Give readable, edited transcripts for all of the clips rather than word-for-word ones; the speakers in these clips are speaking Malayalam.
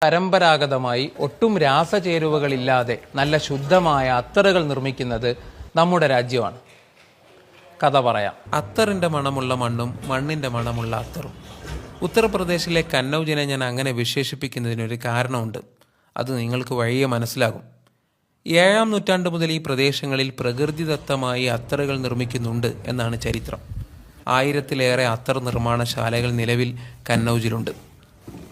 പരമ്പരാഗതമായി ഒട്ടും രാസചേരുവകളില്ലാതെ നല്ല ശുദ്ധമായ അത്തറുകൾ നിർമ്മിക്കുന്നത് നമ്മുടെ രാജ്യമാണ്. കഥ പറയാം. അത്തറിൻ്റെ മണമുള്ള മണ്ണും മണ്ണിൻ്റെ മണമുള്ള അത്തറും. ഉത്തർപ്രദേശിലെ കന്നൗജിനെ ഞാൻ അങ്ങനെ വിശേഷിപ്പിക്കുന്നതിനൊരു കാരണമുണ്ട്. അത് നിങ്ങൾക്ക് വഴിയെ മനസ്സിലാകും. 7-ാം നൂറ്റാണ്ട് മുതൽ ഈ പ്രദേശങ്ങളിൽ പ്രകൃതിദത്തമായി അത്തറുകൾ നിർമ്മിക്കുന്നുണ്ട് എന്നാണ് ചരിത്രം. 1000-ലേറെ അത്തർ നിർമ്മാണശാലകൾ നിലവിൽ കന്നൗജിലുണ്ട്.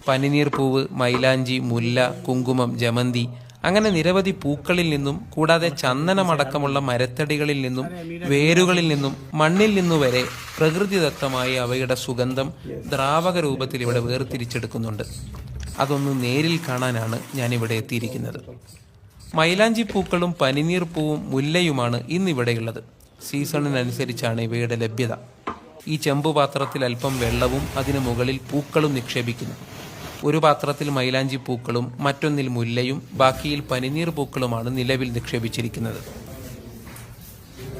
പനിനീർ പൂവ്, മൈലാഞ്ചി, മുല്ല, കുങ്കുമം, ജമന്തി അങ്ങനെ നിരവധി പൂക്കളിൽ നിന്നും കൂടാതെ ചന്ദനമടക്കമുള്ള മരത്തടികളിൽ നിന്നും വേരുകളിൽ നിന്നും മണ്ണിൽ നിന്നു വരെ പ്രകൃതിദത്തമായി അവയുടെ സുഗന്ധം ദ്രാവക രൂപത്തിൽ ഇവിടെ വേർതിരിച്ചെടുക്കുന്നുണ്ട്. അതൊന്ന് നേരിൽ കാണാനാണ് ഞാനിവിടെ എത്തിയിരിക്കുന്നത്. മൈലാഞ്ചി പൂക്കളും പനിനീർ പൂവും മുല്ലയുമാണ് ഇന്നിവിടെയുള്ളത്. സീസണിനനുസരിച്ചാണ് ഇവയുടെ ലഭ്യത. ഈ ചെമ്പുപാത്രത്തിൽ അല്പം വെള്ളവും അതിനു മുകളിൽ പൂക്കളും നിക്ഷേപിക്കുന്നു. ഒരു പാത്രത്തിൽ മൈലാഞ്ചി പൂക്കളും മറ്റൊന്നിൽ മുല്ലയും ബാക്കിയിൽ പനിനീർ പൂക്കളുമാണ് നിലവിൽ നിക്ഷേപിച്ചിരിക്കുന്നത്.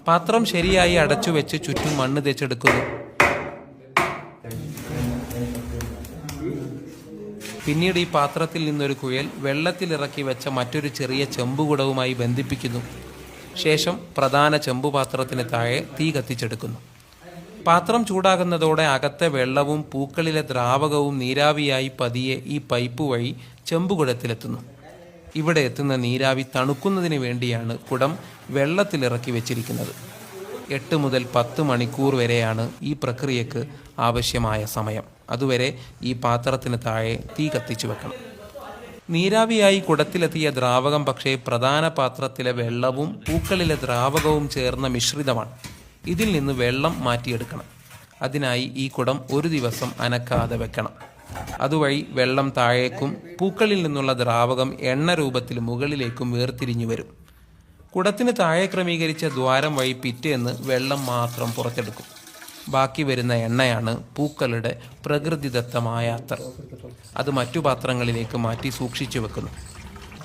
പാത്രം ശരിയായി അടച്ചുവെച്ച് ചുറ്റും മണ്ണ് തേച്ചെടുക്കുന്നു. പിന്നീട് ഈ പാത്രത്തിൽ നിന്നൊരു കുഴൽ വെള്ളത്തിലിറക്കി വെച്ച മറ്റൊരു ചെറിയ ചെമ്പുകുടവുമായി ബന്ധിപ്പിക്കുന്നു. ശേഷം പ്രധാന ചെമ്പുപാത്രത്തിന് താഴെ തീ കത്തിച്ചെടുക്കുന്നു. പാത്രം ചൂടാകുന്നതോടെ അകത്തെ വെള്ളവും പൂക്കളിലെ ദ്രാവകവും നീരാവിയായി പതിയെ ഈ പൈപ്പ് വഴി ചെമ്പുകുടത്തിലെത്തുന്നു. ഇവിടെ എത്തുന്ന നീരാവി തണുക്കുന്നതിന് വേണ്ടിയാണ് കുടം വെള്ളത്തിലിറക്കി വെച്ചിരിക്കുന്നത്. 8 മുതൽ 10 മണിക്കൂർ വരെയാണ് ഈ പ്രക്രിയക്ക് ആവശ്യമായ സമയം. അതുവരെ ഈ പാത്രത്തിന് താഴെ തീ കത്തിച്ചു വെക്കണം. നീരാവിയായി കുടത്തിലെത്തിയ ദ്രാവകം പക്ഷേ പ്രധാന പാത്രത്തിലെ വെള്ളവും പൂക്കളിലെ ദ്രാവകവും ചേർന്ന മിശ്രിതമാണ്. ഇതിൽ നിന്ന് വെള്ളം മാറ്റിയെടുക്കണം. അതിനായി ഈ കുടം ഒരു ദിവസം അനക്കാതെ വെക്കണം. അതുവഴി വെള്ളം താഴേക്കും പൂക്കളിൽ നിന്നുള്ള ദ്രാവകം എണ്ണ രൂപത്തിൽ മുകളിലേക്കും വേർതിരിഞ്ഞു വരും. കുടത്തിന് താഴെ ക്രമീകരിച്ച ദ്വാരം വഴി പിറ്റേന്ന് വെള്ളം മാത്രം പുറത്തെടുക്കും. ബാക്കി വരുന്ന എണ്ണയാണ് പൂക്കളുടെ പ്രകൃതിദത്തമായ അത്തർ. അത് മറ്റു പാത്രങ്ങളിലേക്ക് മാറ്റി സൂക്ഷിച്ചു വെക്കുന്നു.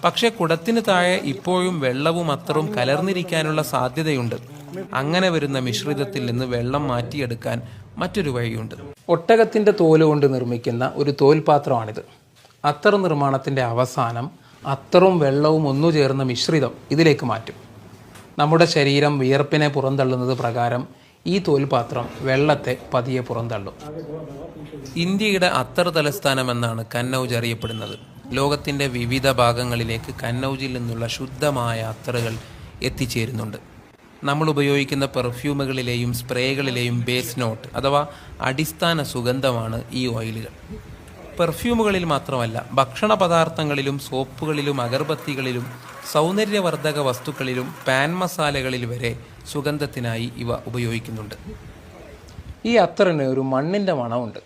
പക്ഷെ കുടത്തിന് താഴെ ഇപ്പോഴും വെള്ളവും അത്തറും കലർന്നിരിക്കാനുള്ള സാധ്യതയുണ്ട്. അങ്ങനെ വരുന്ന മിശ്രിതത്തിൽ നിന്ന് വെള്ളം മാറ്റിയെടുക്കാൻ മറ്റൊരു വഴിയുണ്ട്. ഒട്ടകത്തിൻ്റെ തോല് കൊണ്ട് നിർമ്മിക്കുന്ന ഒരു തോൽപാത്രമാണിത്. അത്തർ നിർമ്മാണത്തിൻ്റെ അവസാനം അത്തറും വെള്ളവും ഒന്നുചേർന്ന മിശ്രിതം ഇതിലേക്ക് മാറ്റും. നമ്മുടെ ശരീരം വിയർപ്പിനെ പുറന്തള്ളുന്നത് പ്രകാരം ഈ തോൽപാത്രം വെള്ളത്തെ പതിയെ പുറന്തള്ളും. ഇന്ത്യയുടെ അത്തർ തലസ്ഥാനം എന്നാണ് കന്നൗജ് അറിയപ്പെടുന്നത്. ലോകത്തിൻ്റെ വിവിധ ഭാഗങ്ങളിലേക്ക് കന്നൗജിൽ നിന്നുള്ള ശുദ്ധമായ അത്തറുകൾ എത്തിച്ചേരുന്നുണ്ട്. നമ്മൾ ഉപയോഗിക്കുന്ന പെർഫ്യൂമുകളിലെയും സ്പ്രേകളിലെയും ബേസ് നോട്ട് അഥവാ അടിസ്ഥാന സുഗന്ധമാണ് ഈ ഓയിലുകൾ. പെർഫ്യൂമുകളിൽ മാത്രമല്ല, ഭക്ഷണ പദാർത്ഥങ്ങളിലും സോപ്പുകളിലും അഗർബത്തികളിലും സൗന്ദര്യവർദ്ധക വസ്തുക്കളിലും പാൻ മസാലകളിൽ വരെ സുഗന്ധത്തിനായി ഇവ ഉപയോഗിക്കുന്നുണ്ട്. ഈ അത്തറിന് ഒരു മണ്ണിൻ്റെ മണമുണ്ട്.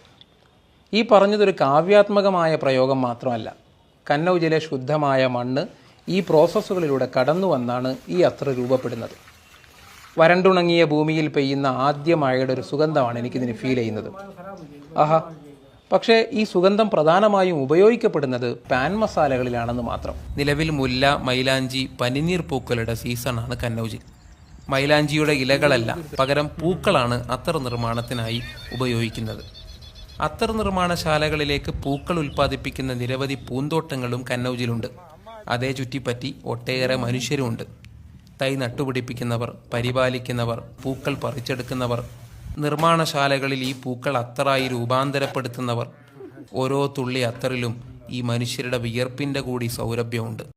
ഈ പറഞ്ഞതൊരു കാവ്യാത്മകമായ പ്രയോഗം മാത്രമല്ല. കന്നൗജിലെ ശുദ്ധമായ മണ്ണ് ഈ പ്രോസസ്സുകളിലൂടെ കടന്നു വന്നാണ് ഈ അത്തർ രൂപപ്പെടുന്നത്. വരണ്ടുണങ്ങിയ ഭൂമിയിൽ പെയ്യുന്ന ആദ്യ മഴയുടെ ഒരു സുഗന്ധമാണ് എനിക്കിതിന് ഫീൽ ചെയ്യുന്നത്. ആഹാ! പക്ഷേ ഈ സുഗന്ധം പ്രധാനമായും ഉപയോഗിക്കപ്പെടുന്നത് പാൻ മസാലകളിലാണെന്ന് മാത്രം. നിലവിൽ മുല്ല, മൈലാഞ്ചി, പനിനീർ പൂക്കളുടെ സീസണാണ് കന്നൗജിൽ. മൈലാഞ്ചിയുടെ ഇലകളല്ല, പകരം പൂക്കളാണ് അത്തർ നിർമ്മാണത്തിനായി ഉപയോഗിക്കുന്നത്. അത്തർ നിർമ്മാണശാലകളിലേക്ക് പൂക്കൾ ഉൽപ്പാദിപ്പിക്കുന്ന നിരവധി പൂന്തോട്ടങ്ങളും കന്നൗജിലുണ്ട്. അതേ ചുറ്റിപ്പറ്റി ഒട്ടേറെ മനുഷ്യരുമുണ്ട്. തൈ നട്ടുപിടിപ്പിക്കുന്നവർ, പരിപാലിക്കുന്നവർ, പൂക്കൾ പറിച്ചെടുക്കുന്നവർ, നിർമ്മാണശാലകളിൽ ഈ പൂക്കൾ അത്തറായി രൂപാന്തരപ്പെടുത്തുന്നവർ. ഓരോ തുള്ളി അത്തറിലും ഈ മനുഷ്യരുടെ വിയർപ്പിൻ്റെ കൂടി സൗരഭ്യമുണ്ട്.